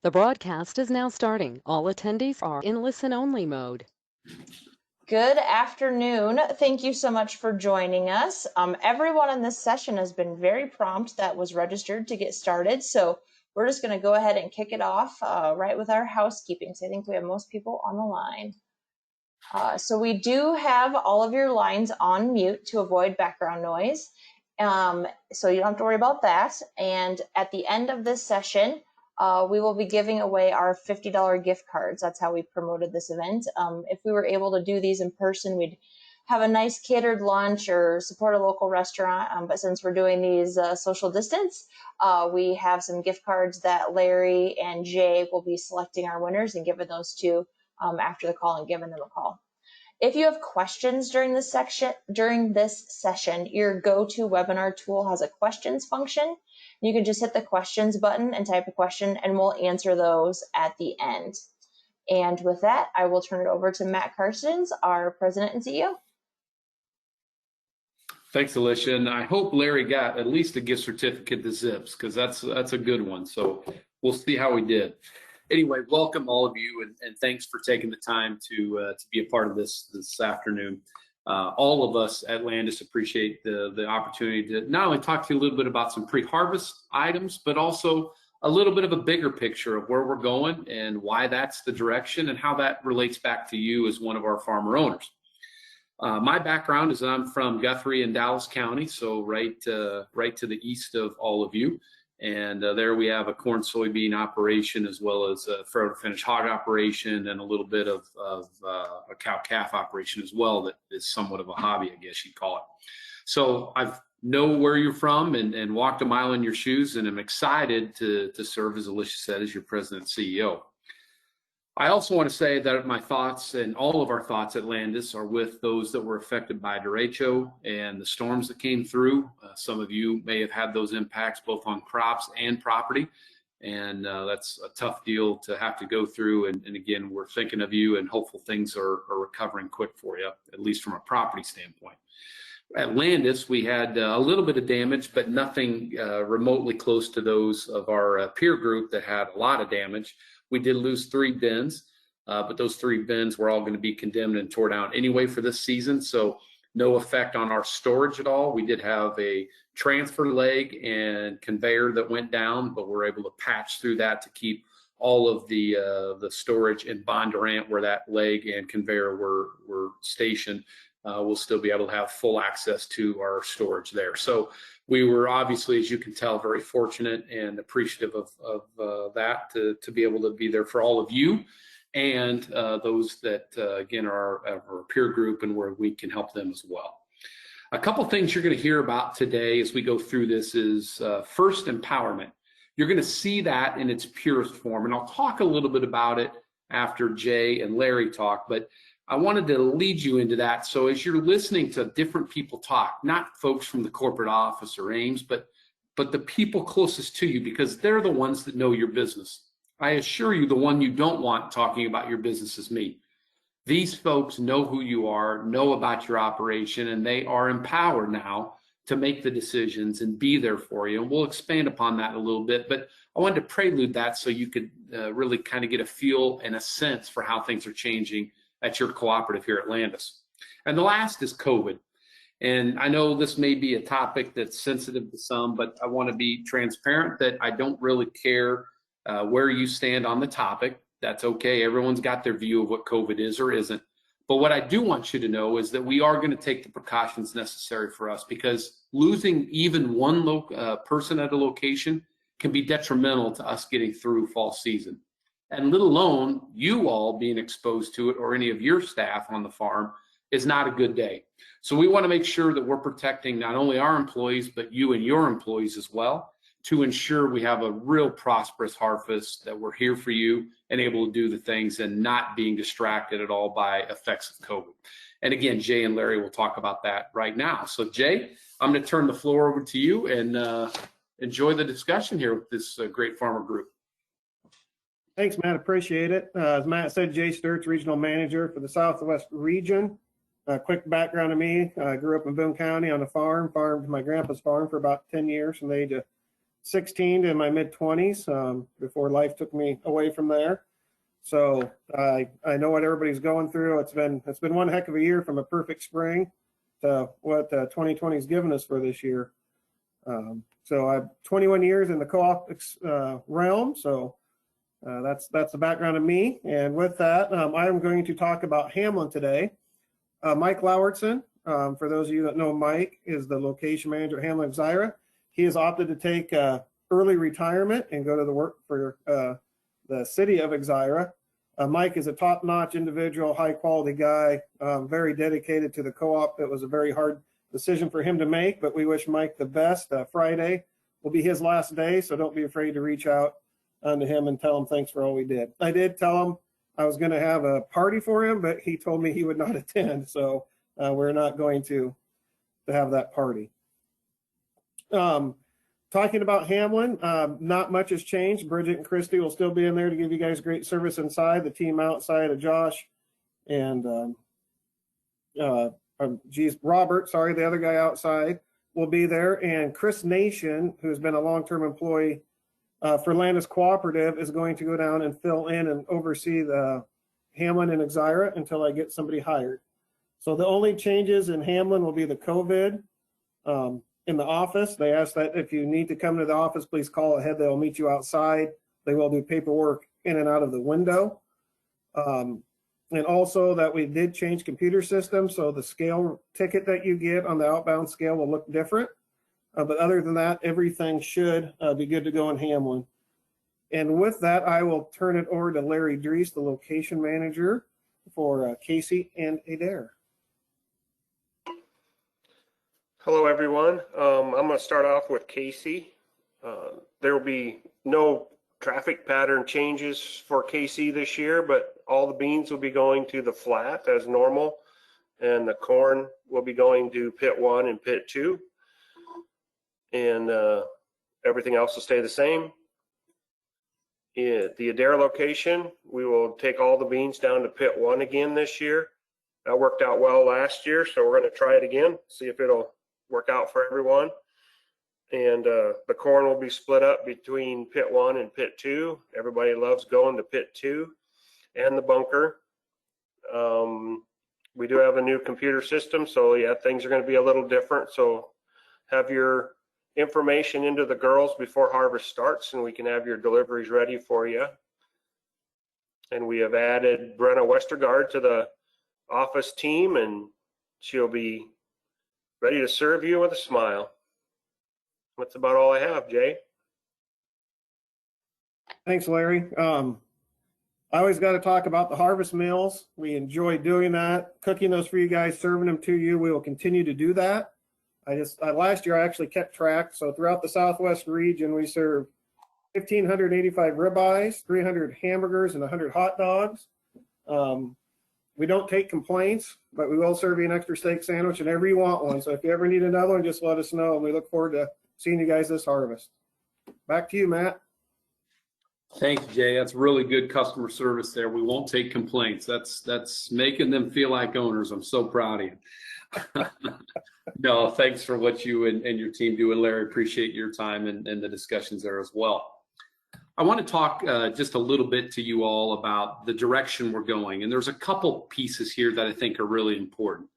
The broadcast is now starting. All attendees are in listen-only mode. Good afternoon. Thank you so much for joining us. Everyone in this session has been very prompt that was registered to get started. So we're just going to go ahead and kick it off right with our housekeeping. So I think we have most people on the line. So we do have all of your lines on mute to avoid background noise. So you don't have to worry about that. And at the end of this session, we will be giving away our $50 gift cards. That's how we promoted this event. If we were able to do these in person, we'd have a nice catered lunch or support a local restaurant. But since we're doing these social distance, we have some gift cards that Larry and Jay will be selecting our winners and giving those to after the call and giving them a call. If you have questions during this session, your GoToWebinar tool has a questions function. You can just hit the questions button and type a question, and we'll answer those at the end. And with that, I will turn it over to Matt Carstens, our president and CEO. Thanks, Alicia. And I hope Larry got at least a gift certificate to Zips, because that's a good one. So we'll see how we did. Anyway, welcome all of you, and thanks for taking the time to be a part of this afternoon. All of us at Landus appreciate the opportunity to not only talk to you a little bit about some pre-harvest items, but also a little bit of a bigger picture of where we're going and why that's the direction and how that relates back to you as one of our farmer owners. My background is that I'm from Guthrie in Dallas County, so right to the east of all of you. And there we have a corn soybean operation, as well as a farrow to finish hog operation, and a little bit of a cow calf operation as well that is somewhat of a hobby, I guess you'd call it. So I know where you're from and walked a mile in your shoes, and I'm excited to serve, as Alicia said, as your president and CEO. I also want to say that my thoughts and all of our thoughts at Landus are with those that were affected by derecho and the storms that came through. Some of you may have had those impacts both on crops and property, and that's a tough deal to have to go through. And again, we're thinking of you and hopeful things are recovering quick for you, at least from a property standpoint. At Landus, we had a little bit of damage, but nothing remotely close to those of our peer group that had a lot of damage. We did lose 3 bins, but those 3 bins were all going to be condemned and tore down anyway for this season, so no effect on our storage at all. We did have a transfer leg and conveyor that went down, but we're able to patch through that to keep all of the storage in Bondurant, where that leg and conveyor were stationed. We'll still be able to have full access to our storage there. So we were obviously, as you can tell, very fortunate and appreciative of that to be able to be there for all of you and those that, again, are our peer group and where we can help them as well. A couple things you're going to hear about today as we go through this is first, empowerment. You're going to see that in its purest form, and I'll talk a little bit about it after Jay and Larry talk, but I wanted to lead you into that. So as you're listening to different people talk, not folks from the corporate office or Ames, but the people closest to you, because they're the ones that know your business. I assure you, the one you don't want talking about your business is me. These folks know who you are, know about your operation, and they are empowered now to make the decisions and be there for you. And we'll expand upon that a little bit, but I wanted to prelude that so you could really kind of get a feel and a sense for how things are changing at your cooperative here at Landus. And the last is COVID. And I know this may be a topic that's sensitive to some, but I want to be transparent that I don't really care where you stand on the topic. That's okay. Everyone's got their view of what COVID is or isn't. But what I do want you to know is that we are going to take the precautions necessary for us, because losing even one person at a location can be detrimental to us getting through fall season. And let alone you all being exposed to it, or any of your staff on the farm, is not a good day. So we want to make sure that we're protecting not only our employees, but you and your employees as well, to ensure we have a real prosperous harvest, that we're here for you and able to do the things and not being distracted at all by effects of COVID. And again, Jay and Larry will talk about that right now. So Jay, I'm going to turn the floor over to you and enjoy the discussion here with this great farmer group. Thanks, Matt. Appreciate it. As Matt said, Jay Sturtz, Regional Manager for the Southwest Region. Quick background of me, I grew up in Boone County on a farm, farmed my grandpa's farm for about 10 years from the age of 16 to my mid-20s before life took me away from there. So I know what everybody's going through. It's been one heck of a year, from a perfect spring to what 2020 has given us for this year. So I've 21 years in the co-op realm. So that's the background of me. And with that, I am going to talk about Hamlin today. Mike Lauritsen, for those of you that know Mike, is the location manager at Hamlin Exira. He has opted to take early retirement and go to the work for the city of Exira. Mike is a top-notch individual, high-quality guy, very dedicated to the co-op. It was a very hard decision for him to make, but we wish Mike the best. Friday will be his last day, so don't be afraid to reach out to him and tell him thanks for all we did. I did tell him I was going to have a party for him, but he told me he would not attend, so we're not going to have that party. Talking about Hamlin, not much has changed. Bridget and Christy will still be in there to give you guys great service inside. The team outside of Josh and Robert, sorry, the other guy outside will be there. And Chris Nation, who's been a long-term employee for Landus Cooperative, is going to go down and fill in and oversee the Hamlin and Exira until I get somebody hired. So the only changes in Hamlin will be the COVID. In the office, they ask that if you need to come to the office, please call ahead. They'll meet you outside. They will do paperwork in and out of the window. And also that we did change computer systems, so the scale ticket that you get on the outbound scale will look different. But other than that, everything should be good to go in Hamlin. And with that, I will turn it over to Larry Dries, the location manager for Casey and Adair. Hello, everyone. I'm going to start off with Casey. There will be no traffic pattern changes for Casey this year, but all the beans will be going to the flat as normal, and the corn will be going to pit 1 and pit 2, and everything else will stay the same. At the Adair location, we will take all the beans down to pit 1 again this year. That worked out well last year, so we're going to try it again, see if it'll work out for everyone. And the corn will be split up between pit 1 and pit 2. Everybody loves going to pit 2 and the bunker. We do have a new computer system, so yeah, things are going to be a little different. So have your information into the girls before harvest starts, and we can have your deliveries ready for you. And we have added Brenna Westergaard to the office team, and she'll be ready to serve you with a smile. That's about all I have, Jay. Thanks, Larry. I always got to talk about the harvest meals. We enjoy doing that, cooking those for you guys, serving them to you. We will continue to do that. Last year I actually kept track. So throughout the Southwest region, we serve 1,585 ribeyes, 300 hamburgers, and 100 hot dogs. We don't take complaints, but we will serve you an extra steak sandwich whenever you want one. So if you ever need another one, just let us know. And we look forward to seeing you guys this harvest. Back to you, Matt. Thanks, Jay. That's really good customer service there. We won't take complaints. That's making them feel like owners. I'm so proud of you. No, thanks for what you and your team do. And Larry, appreciate your time and the discussions there as well. I want to talk just a little bit to you all about the direction we're going. And there's a couple pieces here that I think are really important.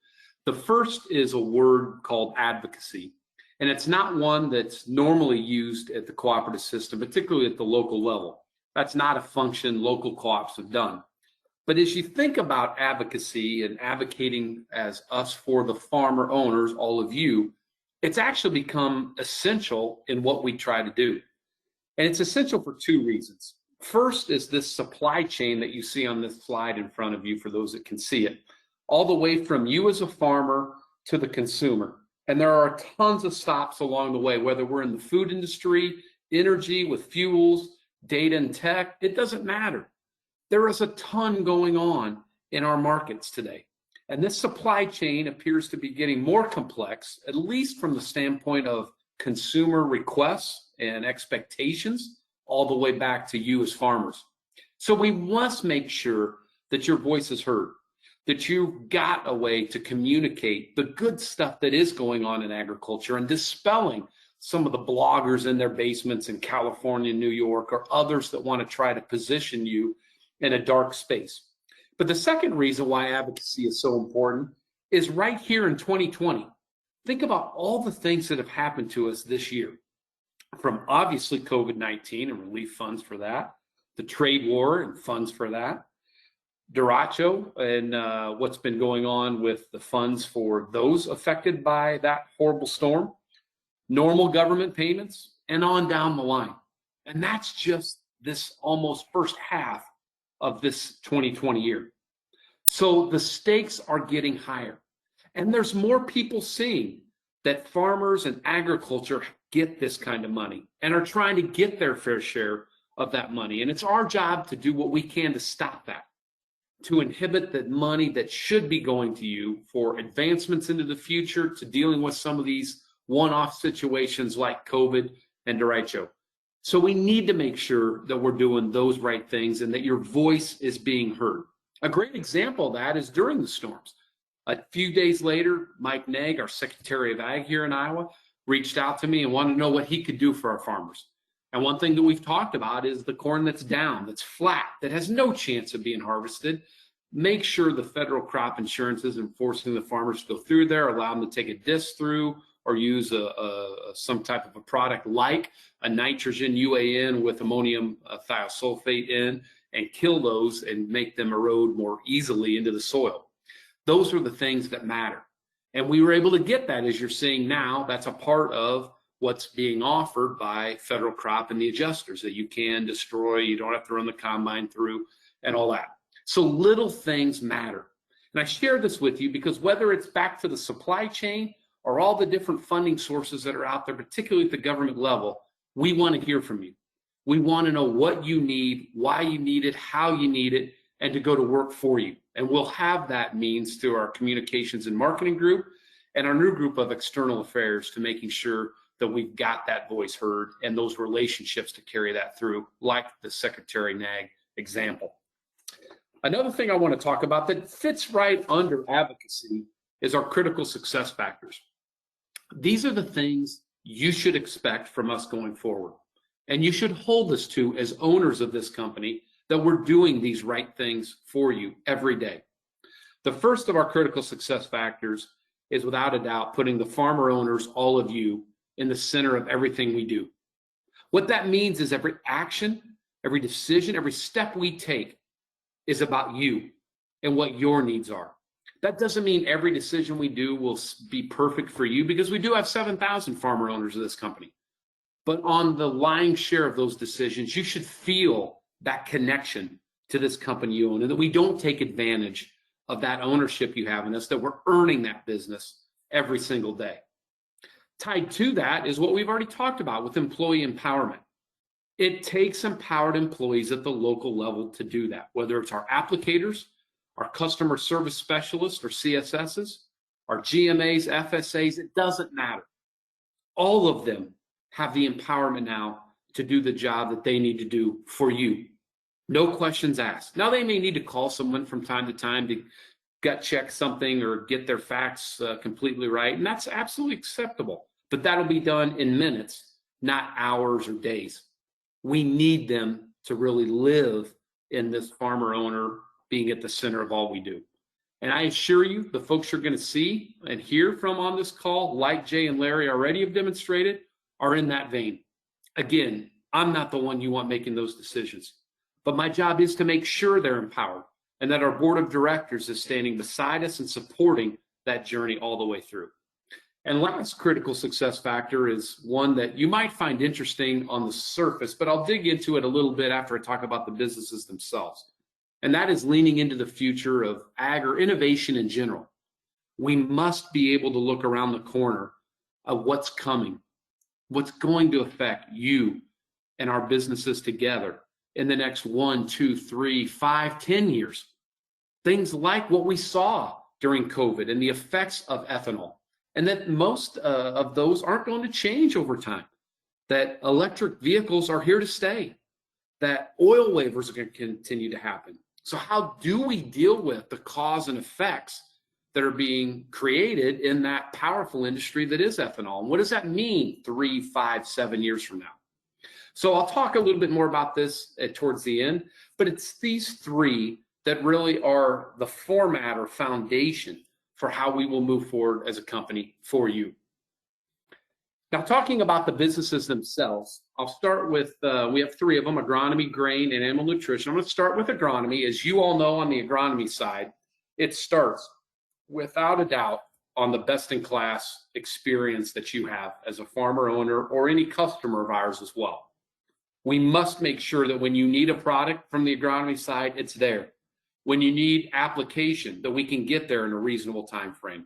The first is a word called advocacy. And it's not one that's normally used at the cooperative system, particularly at the local level. That's not a function local co-ops have done. But as you think about advocacy and advocating as us for the farmer owners, all of you, it's actually become essential in what we try to do. And it's essential for two reasons. First is this supply chain that you see on this slide in front of you for those that can see it, all the way from you as a farmer to the consumer. And there are tons of stops along the way, whether we're in the food industry, energy with fuels, data and tech, it doesn't matter. There is a ton going on in our markets today. And this supply chain appears to be getting more complex, at least from the standpoint of consumer requests and expectations, all the way back to you as farmers. So we must make sure that your voice is heard, that you've got a way to communicate the good stuff that is going on in agriculture and dispelling some of the bloggers in their basements in California, New York, or others that want to try to position you in a dark space. But the second reason why advocacy is so important is right here in 2020. Think about all the things that have happened to us this year, from obviously COVID-19 and relief funds for that, the trade war and funds for that, derecho and what's been going on with the funds for those affected by that horrible storm, normal government payments, and on down the line. And that's just this almost first half of this 2020 year. So the stakes are getting higher. And there's more people seeing that farmers and agriculture get this kind of money and are trying to get their fair share of that money. And it's our job to do what we can to stop that, to inhibit the money that should be going to you for advancements into the future, to dealing with some of these one-off situations like COVID and derecho. So we need to make sure that we're doing those right things and that your voice is being heard. A great example of that is during the storms. A few days later, Mike Nag, our Secretary of Ag here in Iowa, reached out to me and wanted to know what he could do for our farmers. And one thing that we've talked about is the corn that's down, that's flat, that has no chance of being harvested. Make sure the federal crop insurance isn't forcing the farmers to go through there, allow them to take a disc through or use some type of a product like a nitrogen UAN with ammonium thiosulfate in and kill those and make them erode more easily into the soil. Those are the things that matter. And we were able to get that, as you're seeing now. That's a part of what's being offered by federal crop and the adjusters that you can destroy, you don't have to run the combine through and all that. So little things matter. And I share this with you because whether it's back to the supply chain or all the different funding sources that are out there, particularly at the government level, we want to hear from you. We want to know what you need, why you need it, how you need it, and to go to work for you. And we'll have that means through our communications and marketing group and our new group of external affairs to making sure that we've got that voice heard and those relationships to carry that through, like the Secretary Nag example. Another thing I want to talk about that fits right under advocacy is our critical success factors. These are the things you should expect from us going forward. And you should hold us to as owners of this company that we're doing these right things for you every day. The first of our critical success factors is without a doubt putting the farmer owners, all of you, in the center of everything we do. What that means is every action, every decision, every step we take is about you and what your needs are. That doesn't mean every decision we do will be perfect for you, because we do have 7,000 farmer owners of this company. But on the lion's share of those decisions, you should feel that connection to this company you own, and that we don't take advantage of that ownership you have in us, that we're earning that business every single day. Tied to that is what we've already talked about with employee empowerment. It takes empowered employees at the local level to do that, whether it's our applicators, our customer service specialists or CSSs, our GMAs, FSAs, it doesn't matter. All of them have the empowerment now to do the job that they need to do for you. No questions asked. Now, they may need to call someone from time to time to gut check something or get their facts completely right, and that's absolutely acceptable. But that'll be done in minutes, not hours or days. We need them to really live in this farmer owner being at the center of all we do. And I assure you, the folks you're going to see and hear from on this call, like Jay and Larry already have demonstrated, are in that vein. Again, I'm not the one you want making those decisions, but my job is to make sure they're empowered and that our board of directors is standing beside us and supporting that journey all the way through. And last critical success factor is one that you might find interesting on the surface, but I'll dig into it a little bit after I talk about the businesses themselves. And that is leaning into the future of ag or innovation in general. We must be able to look around the corner of what's coming, what's going to affect you and our businesses together in the next 1, 2, 3, 5, 10 years. Things like what we saw during COVID and the effects of ethanol, and that most of those aren't going to change over time, that electric vehicles are here to stay, that oil waivers are going to continue to happen. So how do we deal with the cause and effects that are being created in that powerful industry that is ethanol. And what does that mean 3, 5, 7 years from now? So I'll talk a little bit more about this towards the end, but it's these three that really are the format or foundation for how we will move forward as a company for you. Now, talking about the businesses themselves, I'll start with, we have three of them, agronomy, grain, and animal nutrition. I'm going to start with agronomy. As you all know, on the agronomy side, it starts without a doubt on the best-in-class experience that you have as a farmer owner or any customer of ours as well. We must make sure that when you need a product from the agronomy side, it's there. When you need application, that we can get there in a reasonable time frame.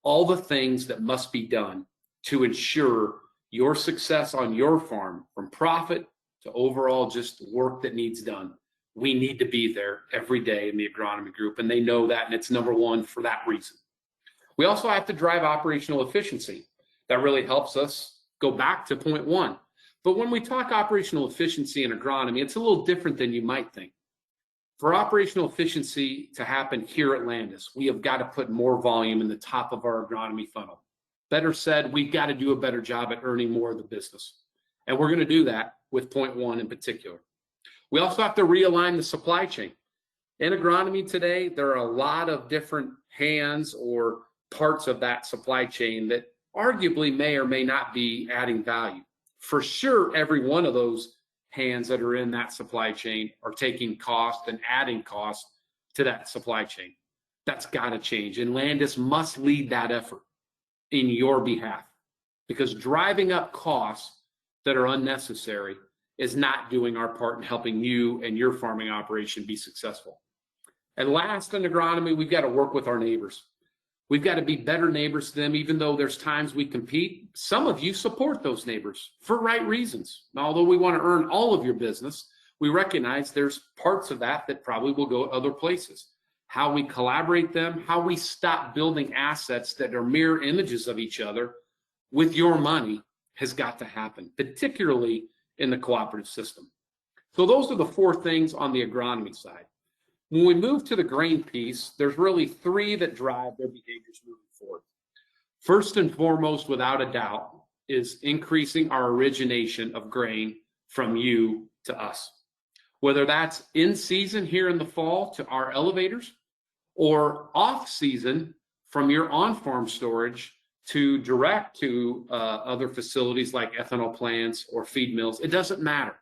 All the things that must be done to ensure your success on your farm, from profit to overall just work that needs done. We need to be there every day in the agronomy group, and they know that, and it's number one for that reason. We also have to drive operational efficiency. That really helps us go back to point one. But when we talk operational efficiency in agronomy, it's a little different than you might think. For operational efficiency to happen here at Landus, we have got to put more volume in the top of our agronomy funnel. Better said, we've got to do a better job at earning more of the business. And we're going to do that with point one in particular. We also have to realign the supply chain. In agronomy today, there are a lot of different hands or parts of that supply chain that arguably may or may not be adding value. For sure, every one of those hands that are in that supply chain are taking cost and adding cost to that supply chain. That's got to change. And Landus must lead that effort in your behalf, because driving up costs that are unnecessary is not doing our part in helping you and your farming operation be successful. And last, in agronomy, we've got to work with our neighbors. We've got to be better neighbors to them, even though there's times we compete. Some of you support those neighbors for right reasons. And although we want to earn all of your business, we recognize there's parts of that that probably will go other places. How we collaborate them, how we stop building assets that are mirror images of each other with your money has got to happen, particularly in the cooperative system. So those are the four things on the agronomy side. When we move to the grain piece, there's really three that drive their behaviors moving forward. First and foremost, without a doubt, is increasing our origination of grain from you to us. Whether that's in season here in the fall to our elevators, or off season from your on-farm storage to direct to other facilities like ethanol plants or feed mills. It doesn't matter.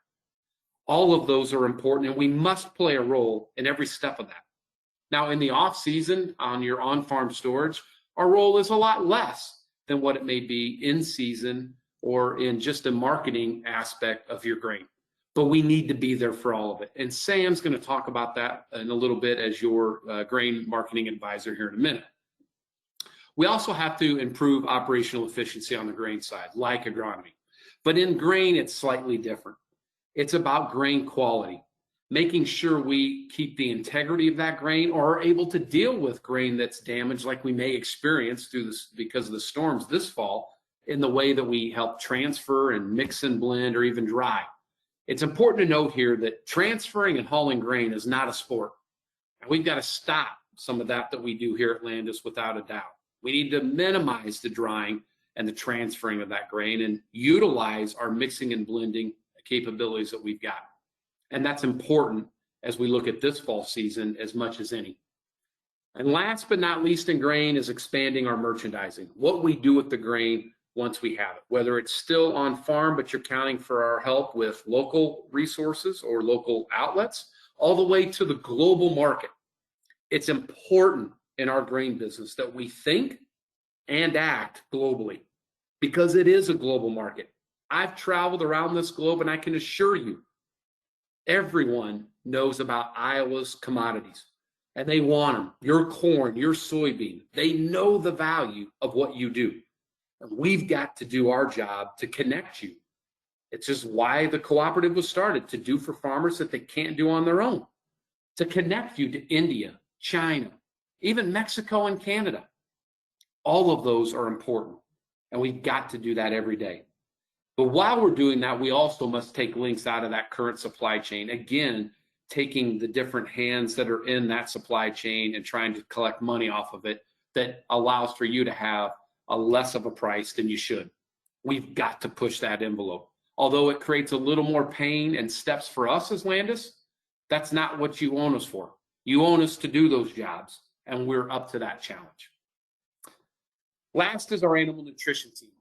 All of those are important, and we must play a role in every step of that. Now, in the off season on your on-farm storage, our role is a lot less than what it may be in season or in just a marketing aspect of your grain. But we need to be there for all of it. And Sam's going to talk about that in a little bit as your grain marketing advisor here in a minute. We also have to improve operational efficiency on the grain side, like agronomy. But in grain, it's slightly different. It's about grain quality, making sure we keep the integrity of that grain or are able to deal with grain that's damaged like we may experience through this because of the storms this fall in the way that we help transfer and mix and blend or even dry. It's important to note here that transferring and hauling grain is not a sport. And we've got to stop some of that we do here at Landus without a doubt. We need to minimize the drying and the transferring of that grain and utilize our mixing and blending capabilities that we've got. And that's important as we look at this fall season as much as any. And last but not least in grain is expanding our merchandising. What we do with the grain once we have it, whether it's still on farm, but you're counting for our help with local resources or local outlets, all the way to the global market. It's important in our grain business that we think and act globally because it is a global market. I've traveled around this globe and I can assure you, everyone knows about Iowa's commodities and they want them. Your corn, your soybean, they know the value of what you do. And we've got to do our job to connect you. It's just why the cooperative was started, to do for farmers that they can't do on their own, to connect you to India, China, even Mexico and Canada. All of those are important, and we've got to do that every day. But while we're doing that, we also must take links out of that current supply chain. Again, taking the different hands that are in that supply chain and trying to collect money off of it that allows for you to have a less of a price than you should. We've got to push that envelope. Although it creates a little more pain and steps for us as Landus, that's not what you own us for. You own us to do those jobs, and we're up to that challenge. Last is our animal nutrition team.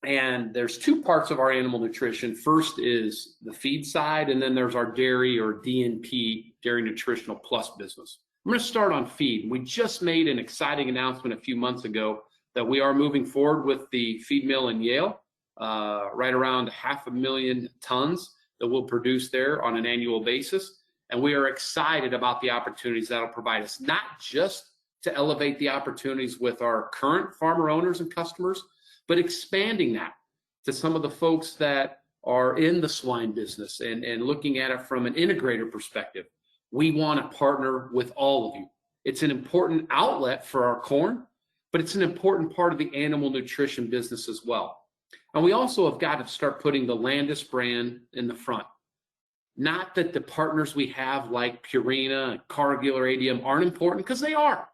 And there's two parts of our animal nutrition. First is the feed side, and then there's our dairy or DNP, Dairy Nutritional Plus business. I'm going to start on feed. We just made an exciting announcement a few months ago that we are moving forward with the feed mill in Yale, right around 500,000 tons that we'll produce there on an annual basis. And we are excited about the opportunities that'll provide us, not just to elevate the opportunities with our current farmer owners and customers, but expanding that to some of the folks that are in the swine business and looking at it from an integrator perspective. We want to partner with all of you. It's an important outlet for our corn, but it's an important part of the animal nutrition business as well. And we also have got to start putting the Landus brand in the front. Not that the partners we have like Purina, Cargill, or ADM aren't important, because they are.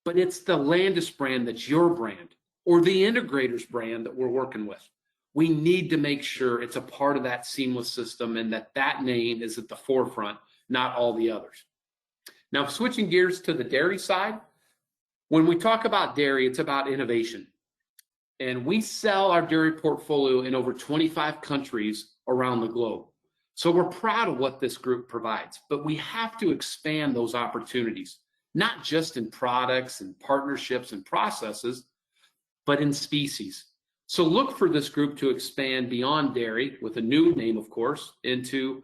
But it's the Landus brand that's your brand, or the integrator's brand that we're working with. We need to make sure it's a part of that seamless system and that name is at the forefront, not all the others. Now, switching gears to the dairy side, when we talk about dairy, it's about innovation. And we sell our dairy portfolio in over 25 countries around the globe. So we're proud of what this group provides, but we have to expand those opportunities, not just in products and partnerships and processes, but in species. So look for this group to expand beyond dairy, with a new name, of course, into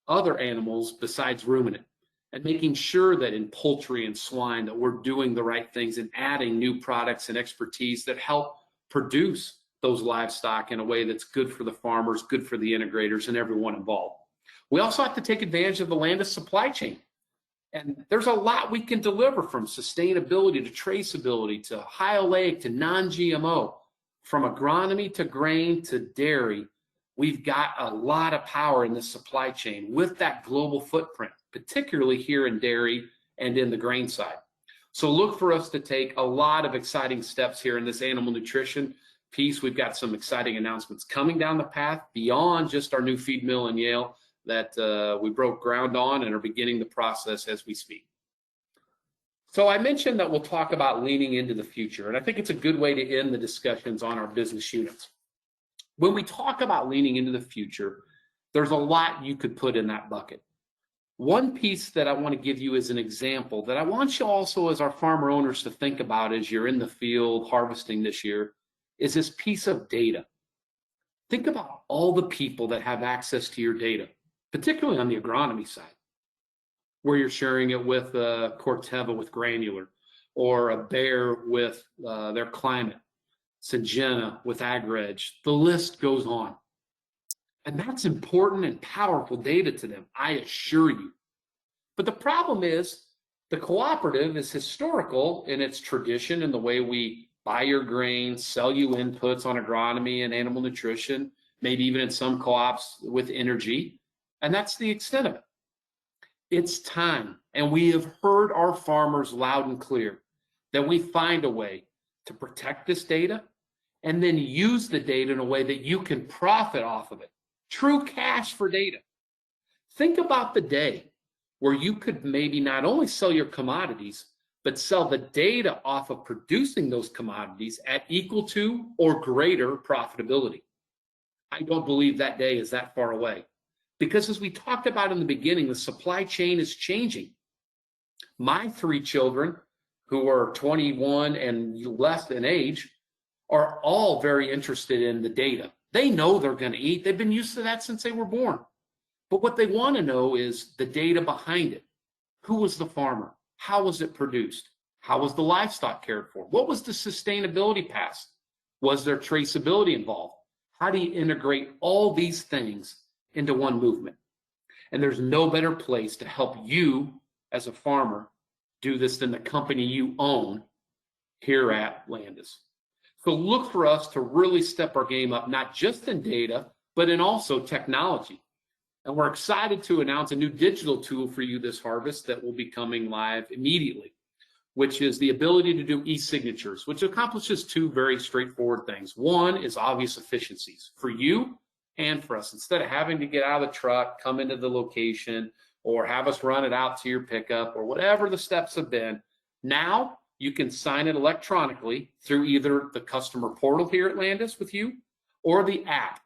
other animals besides ruminant, and making sure that in poultry and swine that we're doing the right things and adding new products and expertise that help produce those livestock in a way that's good for the farmers, good for the integrators, and everyone involved. We also have to take advantage of the Landus supply chain. And there's a lot we can deliver, from sustainability to traceability to high oleic to non-GMO, from agronomy to grain to dairy. We've got a lot of power in this supply chain with that global footprint, particularly here in dairy and in the grain side. So look for us to take a lot of exciting steps here in this animal nutrition piece. We've got some exciting announcements coming down the path beyond just our new feed mill in Yale that we broke ground on and are beginning the process as we speak. So I mentioned that we'll talk about leaning into the future, and I think it's a good way to end the discussions on our business units. When we talk about leaning into the future, there's a lot you could put in that bucket. One piece that I want to give you as an example that I want you also as our farmer owners to think about as you're in the field harvesting this year is this piece of data. Think about all the people that have access to your data, particularly on the agronomy side, where you're sharing it with Corteva with granular, or Adair with their climate, Syngenta with AgReg. The list goes on. And that's important and powerful data to them, I assure you. But the problem is the cooperative is historical in its tradition in the way we buy your grain, sell you inputs on agronomy and animal nutrition, maybe even in some co-ops with energy. And that's the extent of it. It's time, and we have heard our farmers loud and clear, that we find a way to protect this data and then use the data in a way that you can profit off of it. True cash for data. Think about the day where you could maybe not only sell your commodities, but sell the data off of producing those commodities at equal to or greater profitability. I don't believe that day is that far away. Because as we talked about in the beginning, the supply chain is changing. My 3 children, who are 21 and less in age, are all very interested in the data. They know they're going to eat. They've been used to that since they were born. But what they want to know is the data behind it. Who was the farmer? How was it produced? How was the livestock cared for? What was the sustainability path? Was there traceability involved? How do you integrate all these things into one movement? And there's no better place to help you as a farmer do this than the company you own here at Landus. So look for us to really step our game up, not just in data, but in also technology. And we're excited to announce a new digital tool for you this harvest that will be coming live immediately. which is the ability to do e-signatures, which accomplishes two very straightforward things. One is obvious efficiencies for you and for us. Instead of having to get out of the truck, come into the location, or have us run it out to your pickup, or whatever the steps have been, now you can sign it electronically through either the customer portal here at Landus with you or the app.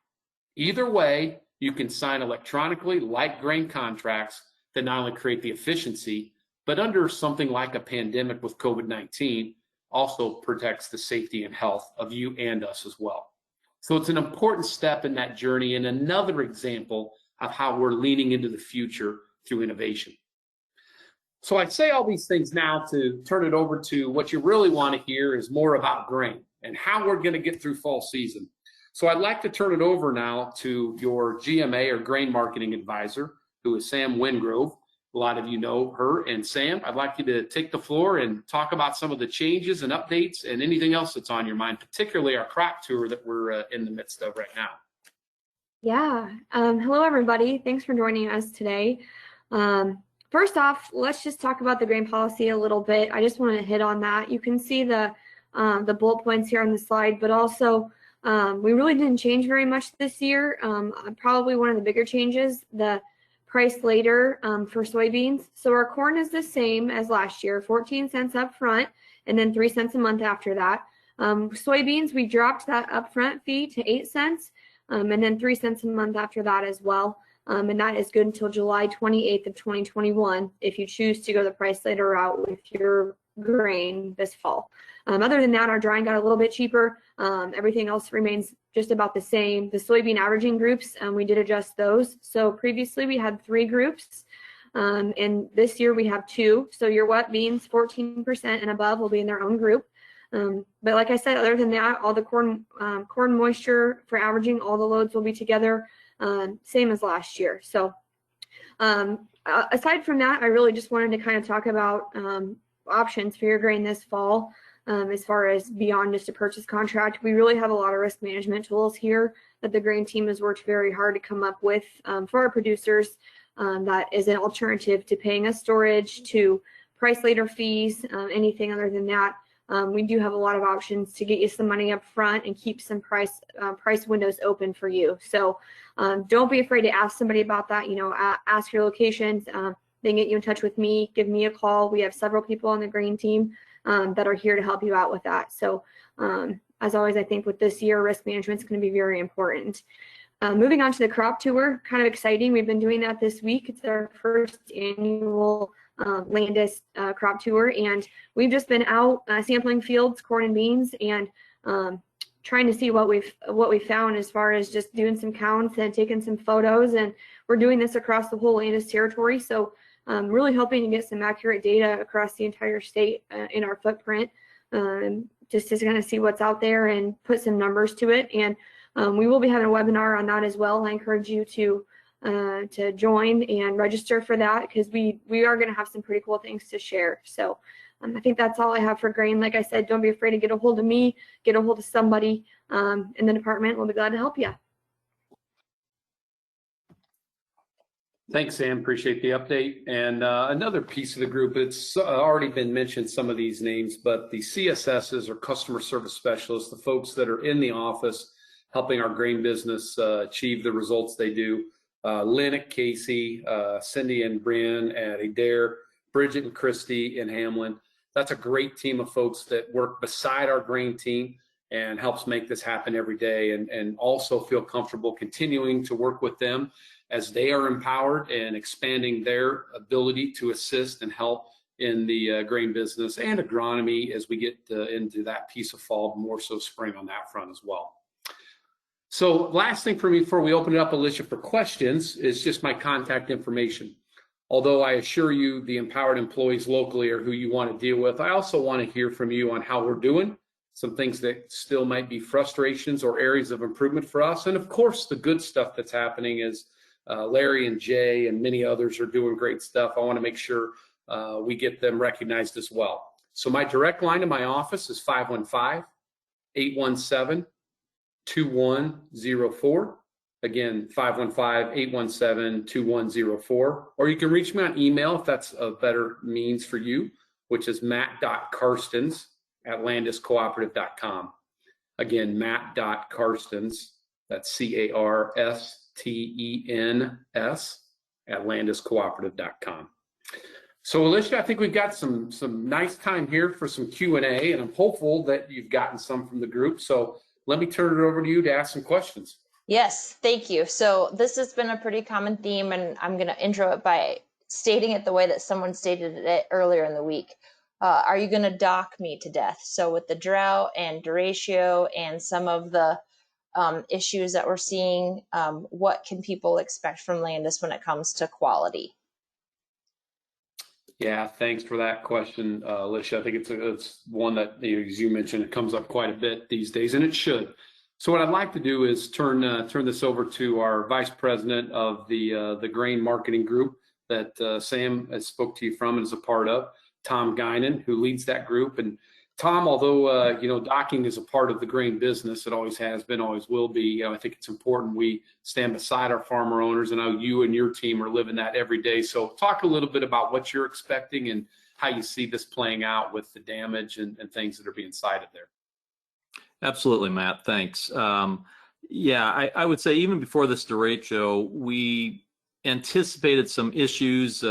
Either way, you can sign electronically like grain contracts that not only create the efficiency, but under something like a pandemic with COVID-19, also protects the safety and health of you and us as well. So it's an important step in that journey and another example of how we're leaning into the future through innovation. So I say all these things now to turn it over to what you really want to hear is more about grain and how we're going to get through fall season. So I'd like to turn it over now to your GMA or grain marketing advisor, who is Sam Wingrove. A lot of you know her. And Sam, I'd like you to take the floor and talk about some of the changes and updates and anything else that's on your mind, particularly our crop tour that we're in the midst of right now. Yeah. Hello, everybody. Thanks for joining us today. First off, let's just talk about the grain policy a little bit. I just want to hit on that. You can see the bullet points here on the slide, but also we really didn't change very much this year. Probably one of the bigger changes, the price later for soybeans. So our corn is the same as last year, 14 cents up front and then 3 cents a month after that. Soybeans, we dropped that upfront fee to 8 cents and then 3 cents a month after that as well. And that is good until July 28th of 2021 if you choose to go the price later route with your grain this fall. Other than that, our drying got a little bit cheaper. Everything else remains just about the same. The soybean averaging groups, we did adjust those. So previously we had 3 groups, and this year we have 2. So your wet beans, 14% and above, will be in their own group. But like I said, other than that, all the corn moisture for averaging, all the loads will be together, same as last year. So aside from that, I really just wanted to kind of talk about options for your grain this fall. As far as beyond just a purchase contract, we really have a lot of risk management tools here that the grain team has worked very hard to come up with for our producers. That is an alternative to paying us storage, to price later fees, anything other than that. We do have a lot of options to get you some money up front and keep some price windows open for you. So don't be afraid to ask somebody about that. You know, ask your locations. They can get you in touch with me. Give me a call. We have several people on the grain team that are here to help you out with that. So as always, I think with this year, risk management is going to be very important. Moving on to the crop tour, kind of exciting. We've been doing that this week. It's our first annual Landus crop tour, and we've just been out sampling fields, corn and beans, and trying to see what we've found as far as just doing some counts and taking some photos. And we're doing this across the whole Landus territory. So really hoping to get some accurate data across the entire state in our footprint, just to kind of see what's out there and put some numbers to it. And we will be having a webinar on that as well. I encourage you to join and register for that, because we are going to have some pretty cool things to share. So I think that's all I have for grain. Like I said, don't be afraid to get a hold of me, get a hold of somebody in the department. We'll be glad to help you. Thanks, Sam. Appreciate the update. And another piece of the group, it's already been mentioned, some of these names, but the CSSs, or customer service specialists, the folks that are in the office helping our grain business achieve the results they do. Lynn at Casey, Cindy and Brian at Adair, Bridget and Christy in Hamlin. That's a great team of folks that work beside our grain team and helps make this happen every day, and also feel comfortable continuing to work with them as they are empowered and expanding their ability to assist and help in the grain business and agronomy as we get into that piece of fall, more so spring on that front as well. So last thing for me before we open it up, Alicia, for questions is just my contact information. Although I assure you the empowered employees locally are who you want to deal with, I also want to hear from you on how we're doing, some things that still might be frustrations or areas of improvement for us. And of course, the good stuff that's happening is Larry and Jay and many others are doing great stuff. I want to make sure we get them recognized as well. So my direct line to my office is 515-817-2104. Again, 515-817-2104. Or you can reach me on email if that's a better means for you, which is matt.karstens@landuscooperative.com. Again, matt.karstens, that's CARSTENS @landuscooperative.com. So Alicia, I think we've got some nice time here for some Q&A, and I'm hopeful that you've gotten some from the group. So let me turn it over to you to ask some questions. Yes, thank you. So this has been a pretty common theme, and I'm going to intro it by stating it the way that someone stated it earlier in the week. Are you going to dock me to death? So with the drought and derecho and some of the issues that we're seeing, what can people expect from Landus when it comes to quality? Yeah, thanks for that question, Alicia. I think it's one that, as you mentioned, it comes up quite a bit these days, and it should. So what I'd like to do is turn this over to our vice president of the grain marketing group that Sam has spoke to you from and is a part of, Tom Guinan, who leads that group. And Tom, although docking is a part of the grain business, it always has been, always will be. I think it's important we stand beside our farmer owners, and I know you and your team are living that every day. So talk a little bit about what you're expecting and how you see this playing out with the damage and things that are being cited there. Absolutely, Matt. Thanks. Yeah, I would say even before this derecho, we anticipated some issues,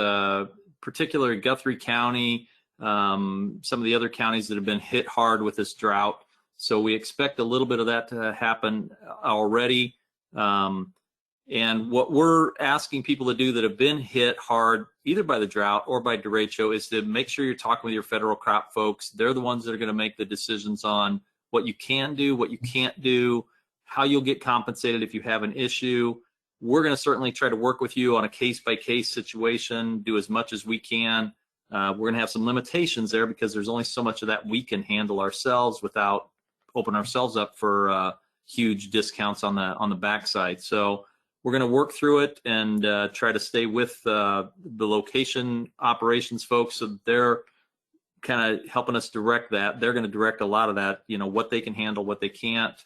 particularly Guthrie County, some of the other counties that have been hit hard with this drought. So we expect a little bit of that to happen already. And what we're asking people to do that have been hit hard, either by the drought or by derecho, is to make sure you're talking with your federal crop folks. They're the ones that are going to make the decisions on what you can do, what you can't do, how you'll get compensated if you have an issue. We're going to certainly try to work with you on a case-by-case situation, do as much as we can. We're going to have some limitations there because there's only so much of that we can handle ourselves without opening ourselves up for huge discounts on the backside. So we're going to work through it and try to stay with the location operations folks, so they're kind of helping us direct that. They're going to direct a lot of that, what they can handle, what they can't.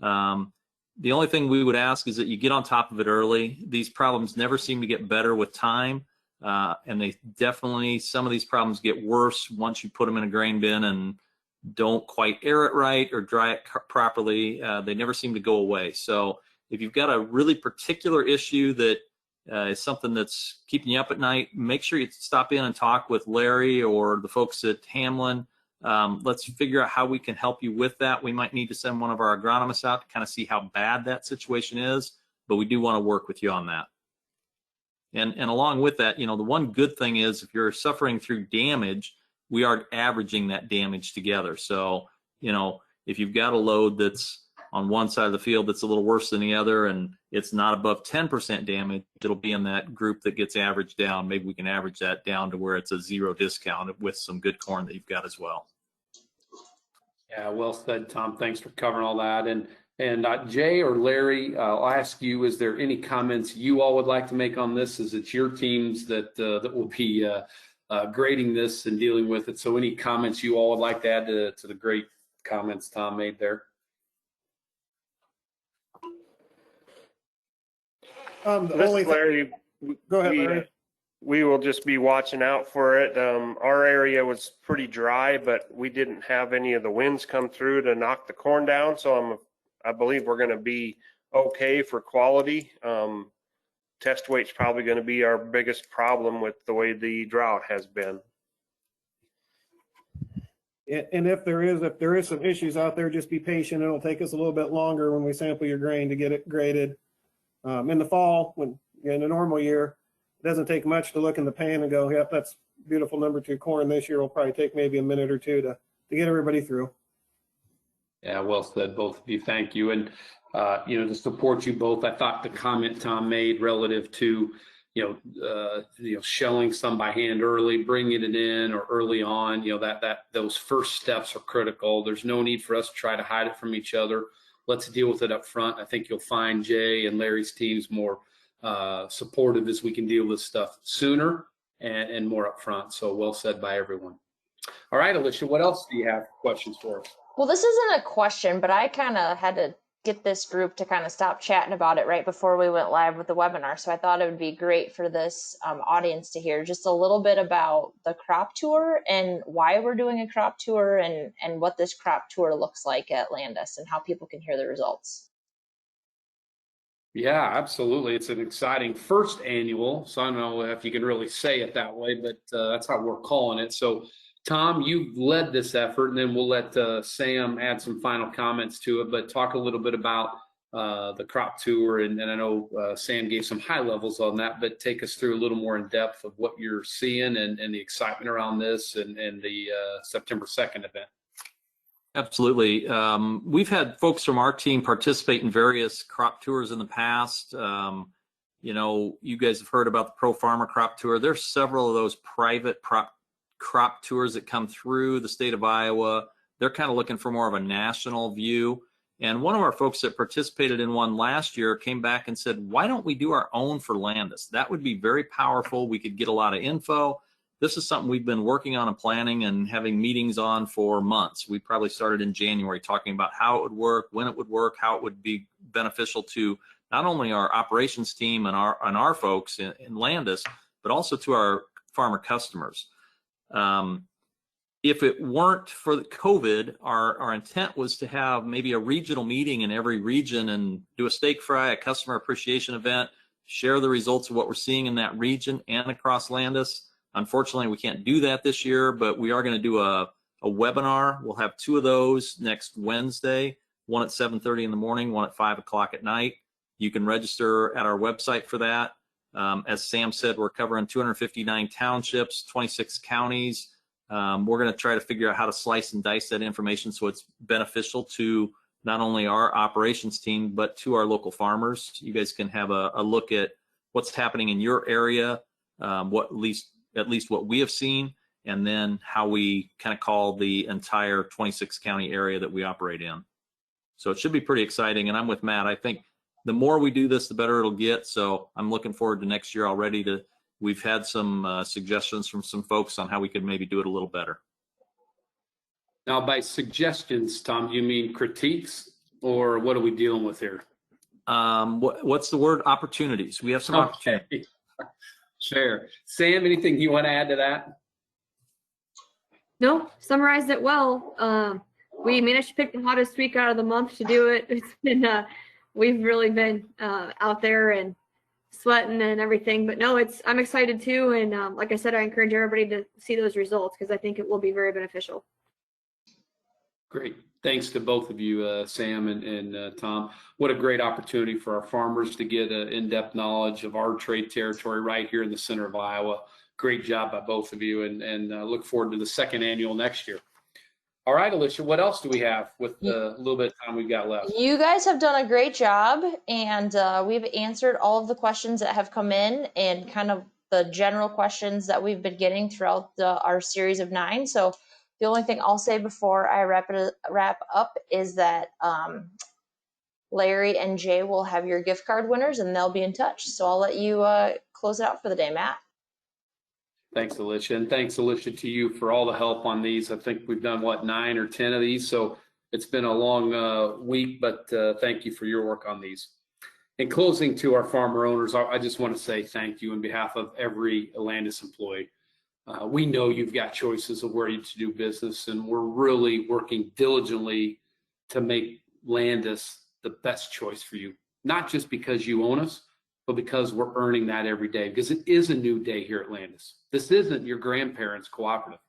The only thing we would ask is that you get on top of it early. These problems never seem to get better with time. And they definitely, some of these problems get worse once you put them in a grain bin and don't quite air it right or dry it properly. They never seem to go away. So if you've got a really particular issue that is something that's keeping you up at night, make sure you stop in and talk with Larry or the folks at Hamlin. Let's figure out how we can help you with that. We might need to send one of our agronomists out to kind of see how bad that situation is, but we do want to work with you on that. And along with that, the one good thing is if you're suffering through damage, we are averaging that damage together. So, if you've got a load that's on one side of the field that's a little worse than the other and it's not above 10% damage, it'll be in that group that gets averaged down. Maybe we can average that down to where it's a zero discount with some good corn that you've got as well. Yeah, well said, Tom. Thanks for covering all that. And Jay or Larry, I'll ask you, is there any comments you all would like to make on this? Is it your teams that will be grading this and dealing with it? So any comments you all would like to add to the great comments Tom made there? Larry. Go ahead, Larry. We will just be watching out for it. Our area was pretty dry, but we didn't have any of the winds come through to knock the corn down. So I believe we're going to be okay for quality. Test weight's probably going to be our biggest problem with the way the drought has been. And if there is some issues out there, just be patient. It'll take us a little bit longer when we sample your grain to get it graded. In the fall, when in a normal year, it doesn't take much to look in the pan and go, yep, that's beautiful number 2 corn. This year will probably take maybe a minute or two to get everybody through. Yeah, well said, both of you. Thank you. And, to support you both, I thought the comment Tom made relative to, shelling some by hand early, bringing it in or early on, those first steps are critical. There's no need for us to try to hide it from each other. Let's deal with it up front. I think you'll find Jay and Larry's teams more supportive as we can deal with stuff sooner and more up front. So well said by everyone. All right, Alicia, what else do you have questions for us? Well, this isn't a question, but I kind of had to get this group to kind of stop chatting about it right before we went live with the webinar. So I thought it would be great for this audience to hear just a little bit about the crop tour and why we're doing a crop tour and what this crop tour looks like at Landus and how people can hear the results. Yeah, absolutely. It's an exciting first annual. So I don't know if you can really say it that way, but that's how we're calling it. So Tom, you've led this effort, and then we'll let Sam add some final comments to it, but talk a little bit about the crop tour. And I know Sam gave some high levels on that, but take us through a little more in depth of what you're seeing and the excitement around this and the September 2nd event. Absolutely. We've had folks from our team participate in various crop tours in the past. You know, you guys have heard about the Pro Farmer Crop Tour. There's several of those private crop tours that come through the state of Iowa. They're kind of looking for more of a national view. And one of our folks that participated in one last year came back and said, why don't we do our own for Landus? That would be very powerful. We could get a lot of info. This is something we've been working on and planning and having meetings on for months. We probably started in January talking about how it would work, when it would work, how it would be beneficial to not only our operations team and our folks in Landus, but also to our farmer customers. If it weren't for the COVID, our intent was to have maybe a regional meeting in every region and do a steak fry, a customer appreciation event, share the results of what we're seeing in that region and across Landus. Unfortunately, we can't do that this year, but we are going to do a webinar. We'll have 2 of those next Wednesday, one at 7:30 in the morning, one at 5 o'clock at night. You can register at our website for that. As Sam said, we're covering 259 townships, 26 counties. We're going to try to figure out how to slice and dice that information so it's beneficial to not only our operations team, but to our local farmers. You guys can have a look at what's happening in your area, at least what we have seen, and then how we kind of call the entire 26 county area that we operate in. So it should be pretty exciting. And I'm with Matt. I think the more we do this, the better it'll get. So I'm looking forward to next year already. We've had some suggestions from some folks on how we could maybe do it a little better. Now, by suggestions, Tom, do you mean critiques, or what are we dealing with here? What's the word? Opportunities. We have some opportunities. Sure. Sam, anything you want to add to that? No, summarized it well. We managed to pick the hottest week out of the month to do it. It's been, we've really been out there and sweating and everything, but no, I'm excited too. And like I said, I encourage everybody to see those results because I think it will be very beneficial. Great. Thanks to both of you, Sam and Tom. What a great opportunity for our farmers to get an in-depth knowledge of our trade territory right here in the center of Iowa. Great job by both of you, and look forward to the 2nd annual next year. All right, Alicia, what else do we have with the little bit of time we've got left? You guys have done a great job, and we've answered all of the questions that have come in and kind of the general questions that we've been getting throughout our series of 9. So the only thing I'll say before I wrap up is that Larry and Jay will have your gift card winners, and they'll be in touch. So I'll let you close it out for the day, Matt. Thanks, Alicia. And thanks, Alicia, to you for all the help on these. I think we've done, 9 or 10 of these. So it's been a long week, but thank you for your work on these. In closing, to our farmer owners, I just want to say thank you on behalf of every Landus employee. We know you've got choices of where to do business, and we're really working diligently to make Landus the best choice for you, not just because you own us, but because we're earning that every day, because it is a new day here at Landus. This isn't your grandparents' cooperative.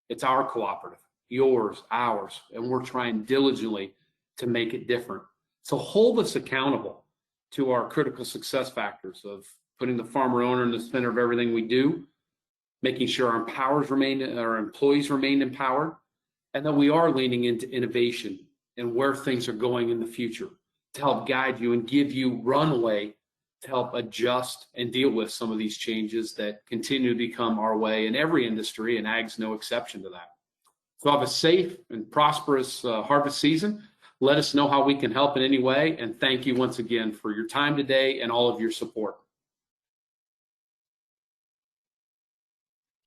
It's our cooperative, yours, ours, and we're trying diligently to make it different. So hold us accountable to our critical success factors of putting the farmer owner in the center of everything we do, making sure our employees remain empowered, and that we are leaning into innovation and where things are going in the future to help guide you and give you runway to help adjust and deal with some of these changes that continue to become our way in every industry, and ag's no exception to that. So have a safe and prosperous harvest season. Let us know how we can help in any way, and thank you once again for your time today and all of your support.